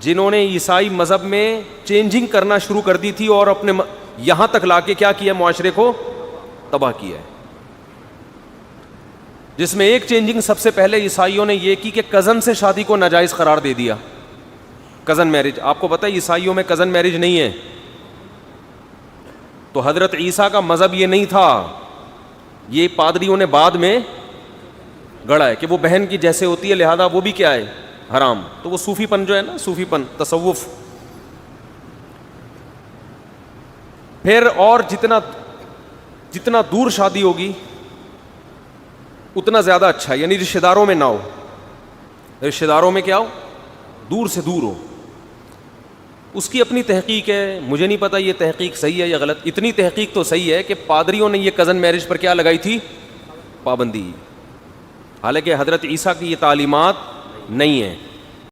जिन्होंने ईसाई मज़हब में चेंजिंग करना शुरू कर दी थी और अपने यहाँ तक लाके क्या किया, मुआशरे को तबाह किया है। जिसमें एक चेंजिंग सबसे पहले ईसाइयों ने ये की कि कज़न से शादी को नाजायज़ करार दे दिया। कज़न मैरिज, आपको पता है ईसाइयों में कज़न मैरिज नहीं है। तो हज़रत ईसा का मज़हब ये नहीं था, ये पादरियों ने बाद में गढ़ा है कि वो बहन की जैसे होती है, लिहाजा वो भी क्या है, हराम। तो वो सूफीपन जो है ना, सूफीपन, तसव्वुफ। फिर और जितना जितना दूर शादी होगी उतना ज़्यादा अच्छा है, यानी रिश्तेदारों में ना हो, रिश्तेदारों में क्या हो, दूर से दूर हो। उसकी अपनी तहकीक है, मुझे नहीं पता ये तहकीक सही है या गलत। इतनी तहकीक तो सही है कि पादरियों ने ये कज़न मैरिज पर क्या लगाई थी, पाबंदी। हालांकि हज़रत ईसा की ये तालीमात नहीं है।